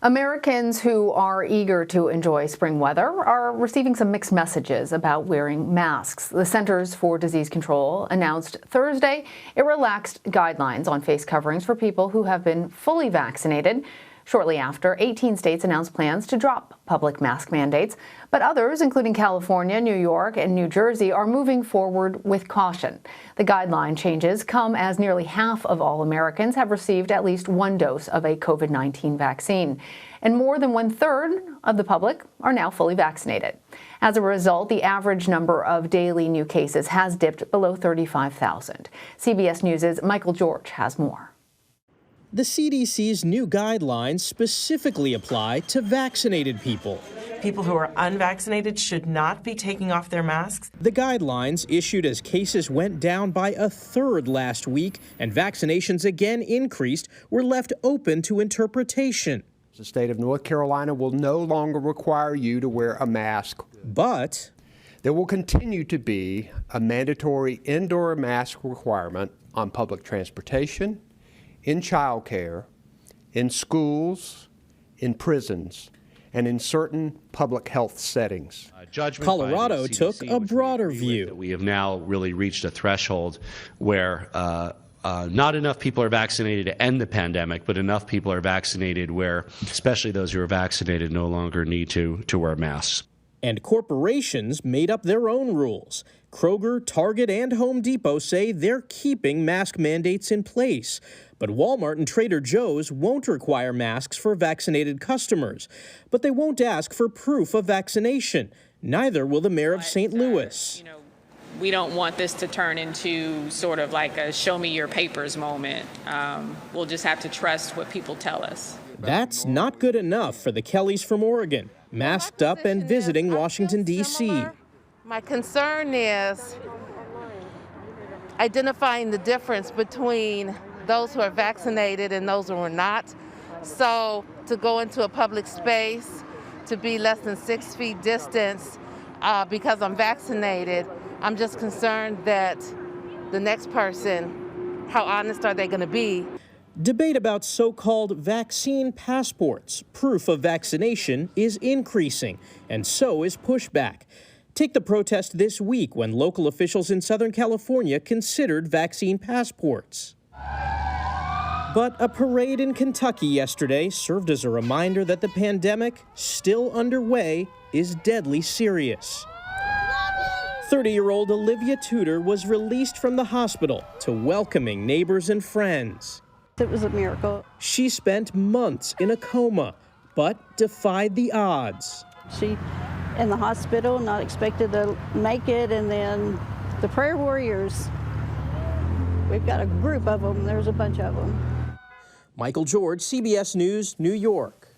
Americans who are eager to enjoy spring weather are receiving some mixed messages about wearing masks. The Centers for Disease Control announced Thursday it relaxed guidelines on face coverings for people who have been fully vaccinated. Shortly after, 18 states announced plans to drop public mask mandates, but others, including California, New York, and New Jersey, are moving forward with caution. The guideline changes come as nearly half of all Americans have received at least one dose of a COVID-19 vaccine, and more than 1/3 of the public are now fully vaccinated. As a result, the average number of daily new cases has dipped below 35,000. CBS News' Michael George has more. The CDC's new guidelines specifically apply to vaccinated people. People who are unvaccinated should not be taking off their masks. The guidelines, issued as cases went down by 1/3 last week and vaccinations again increased, were left open to interpretation. The state of North Carolina will no longer require you to wear a mask. But there will continue to be a mandatory indoor mask requirement on public transportation, in childcare, in schools, in prisons, and in certain public health settings. Colorado took a broader view. We have now really reached a threshold where not enough people are vaccinated to end the pandemic, but enough people are vaccinated where, especially those who are vaccinated, no longer need to wear masks. And corporations made up their own rules. Kroger, Target, and Home Depot say they're keeping mask mandates in place. But Walmart and Trader Joe's won't require masks for vaccinated customers. But they won't ask for proof of vaccination. Neither will the mayor of St. Louis. We don't want this to turn into sort of like a show me your papers moment. We'll just have to trust what people tell us. That's not good enough for the Kellys from Oregon, masked up and visiting Washington, D.C. My concern is identifying the difference between those who are vaccinated and those who are not. So to go into a public space, to be less than 6 feet distance because I'm vaccinated, I'm just concerned that the next person, how honest are they going to be? Debate about so-called vaccine passports, proof of vaccination, is increasing, and so is pushback. Take the protest this week when local officials in Southern California considered vaccine passports. But a parade in Kentucky yesterday served as a reminder that the pandemic, still underway, is deadly serious. 30-year-old Olivia Tudor was released from the hospital to welcoming neighbors and friends. It was a miracle. She spent months in a coma, but defied the odds. She in the hospital, not expected to make it, and then the prayer warriors, we've got a group of them, there's a bunch of them. Michael George, CBS News, New York.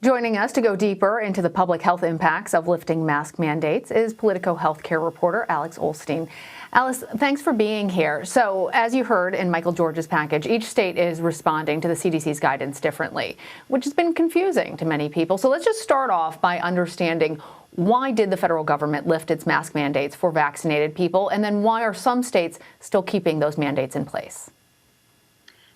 Joining us to go deeper into the public health impacts of lifting mask mandates is Politico healthcare reporter Alice Ollstein. Alice, thanks for being here. So, as you heard in Michael George's package, each state is responding to the CDC's guidance differently, which has been confusing to many people. So let's just start off by understanding, why did the federal government lift its mask mandates for vaccinated people, and then why are some states still keeping those mandates in place?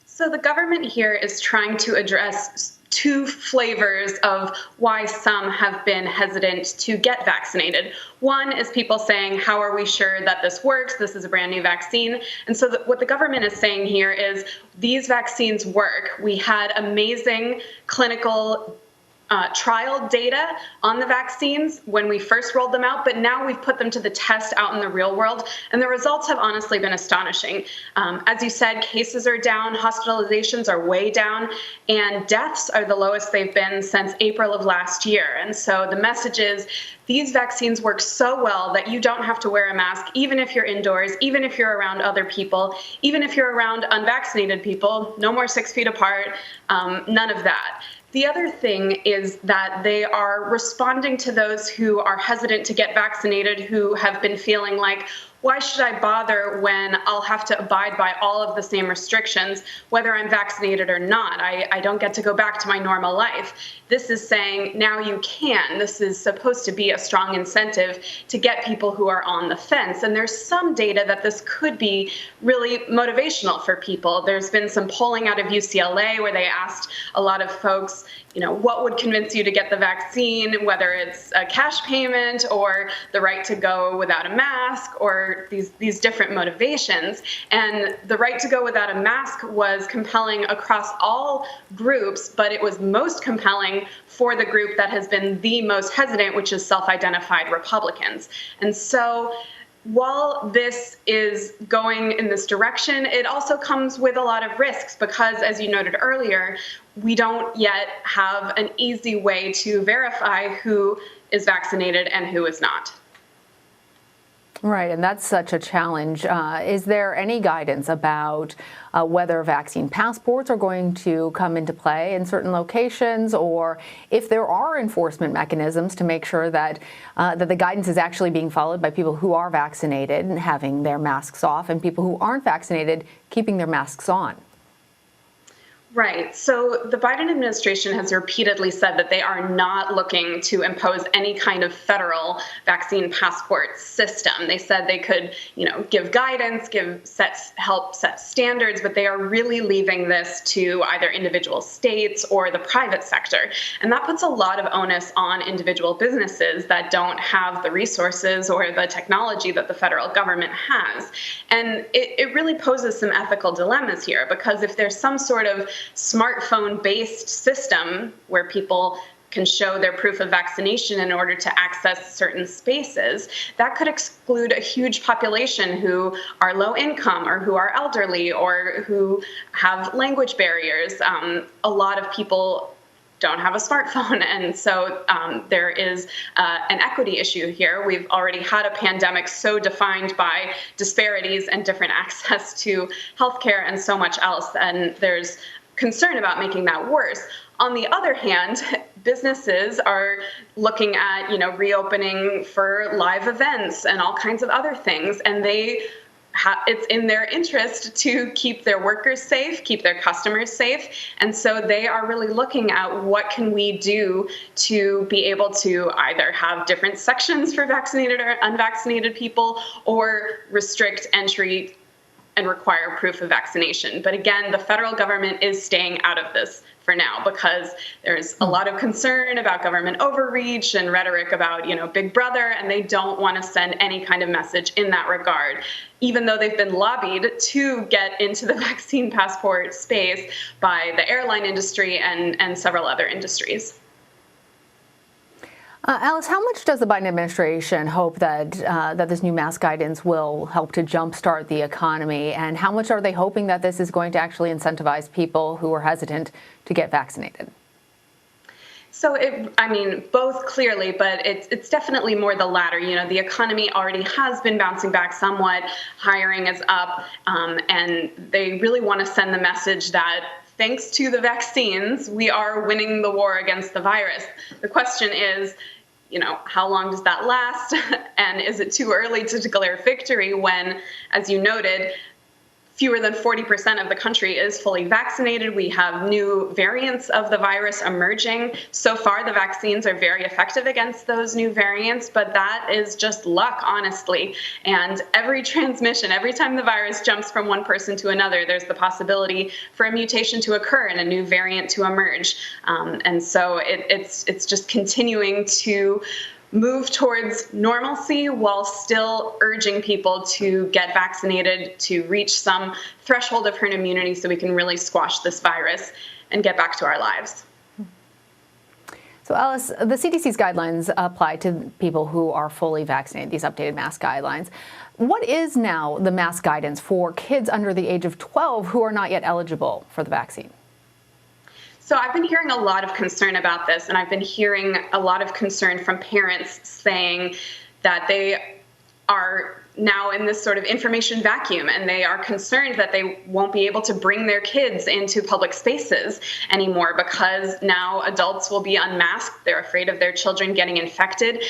So the government here is trying to address two flavors of why some have been hesitant to get vaccinated. One is people saying, how are we sure that this works? This is a brand new vaccine. And so what the government is saying here is these vaccines work. We had amazing clinical trial data on the vaccines when we first rolled them out, but now we've put them to the test out in the real world, and the results have honestly been astonishing. As you said, cases are down, hospitalizations are way down, and deaths are the lowest they've been since April of last year. And so the message is these vaccines work so well that you don't have to wear a mask, even if you're indoors, even if you're around other people, even if you're around unvaccinated people, no more 6 feet apart, none of that. The other thing is that they are responding to those who are hesitant to get vaccinated, who have been feeling like, why should I bother when I'll have to abide by all of the same restrictions, whether I'm vaccinated or not? I don't get to go back to my normal life. This is saying now you can. This is supposed to be a strong incentive to get people who are on the fence. And there's some data that this could be really motivational for people. There's been some polling out of UCLA where they asked a lot of folks, what would convince you to get the vaccine, whether it's a cash payment or the right to go without a mask, or these different motivations. And the right to go without a mask was compelling across all groups, but it was most compelling for the group that has been the most hesitant, which is self-identified Republicans. And so while this is going in this direction, it also comes with a lot of risks because, as you noted earlier, we don't yet have an easy way to verify who is vaccinated and who is not. Right, and that's such a challenge. Is there any guidance about whether vaccine passports are going to come into play in certain locations, or if there are enforcement mechanisms to make sure that that the guidance is actually being followed by people who are vaccinated and having their masks off, and people who aren't vaccinated keeping their masks on? Right. So the Biden administration has repeatedly said that they are not looking to impose any kind of federal vaccine passport system. They said they could, give guidance, help set standards, but they are really leaving this to either individual states or the private sector. And that puts a lot of onus on individual businesses that don't have the resources or the technology that the federal government has. And it really poses some ethical dilemmas here, because if there's some sort of smartphone-based system where people can show their proof of vaccination in order to access certain spaces, that could exclude a huge population who are low income or who are elderly or who have language barriers. A lot of people don't have a smartphone, and so there is an equity issue here. We've already had a pandemic so defined by disparities and different access to healthcare and so much else, and there's concern about making that worse. On the other hand, businesses are looking at, reopening for live events and all kinds of other things, and it's in their interest to keep their workers safe, keep their customers safe, and so they are really looking at what can we do to be able to either have different sections for vaccinated or unvaccinated people, or restrict entry and require proof of vaccination. But again, the federal government is staying out of this for now because there's a lot of concern about government overreach and rhetoric about, Big Brother, and they don't want to send any kind of message in that regard, even though they've been lobbied to get into the vaccine passport space by the airline industry and several other industries. Alice, how much does the Biden administration hope that this new mask guidance will help to jumpstart the economy, and how much are they hoping that this is going to actually incentivize people who are hesitant to get vaccinated? So, both clearly, but it's definitely more the latter. The economy already has been bouncing back somewhat. Hiring is up, and they really want to send the message that thanks to the vaccines, we are winning the war against the virus. The question is, how long does that last? And is it too early to declare victory when, as you noted, fewer than 40% of the country is fully vaccinated? We have new variants of the virus emerging. So far, the vaccines are very effective against those new variants, but that is just luck, honestly. And every transmission, every time the virus jumps from one person to another, there's the possibility for a mutation to occur and a new variant to emerge. And so it's just continuing to move towards normalcy while still urging people to get vaccinated, to reach some threshold of herd immunity so we can really squash this virus and get back to our lives. So, Alice, the CDC's guidelines apply to people who are fully vaccinated, these updated mask guidelines. What is now the mask guidance for kids under the age of 12 who are not yet eligible for the vaccine? So I've been hearing a lot of concern about this, and I've been hearing a lot of concern from parents saying that they are now in this sort of information vacuum, and they are concerned that they won't be able to bring their kids into public spaces anymore because now adults will be unmasked. They're afraid of their children getting infected.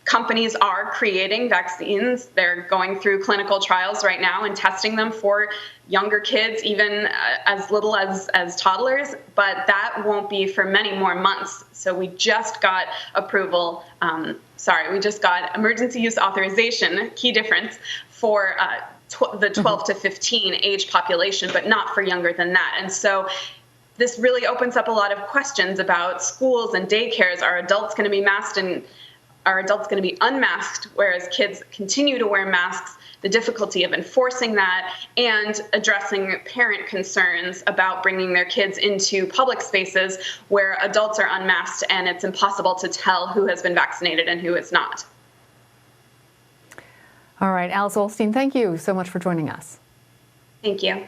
Companies are creating vaccines. They're going through clinical trials right now and testing them for younger kids, even as little as toddlers, but that won't be for many more months. So we just got approval, we just got emergency use authorization, key difference, for the 12 to 15 age population, but not for younger than that. And so this really opens up a lot of questions about schools and daycares. Are adults going to be masked and are adults going to be unmasked, whereas kids continue to wear masks? The difficulty of enforcing that and addressing parent concerns about bringing their kids into public spaces where adults are unmasked and it's impossible to tell who has been vaccinated and who is not. All right, Alice Ollstein, thank you so much for joining us. Thank you.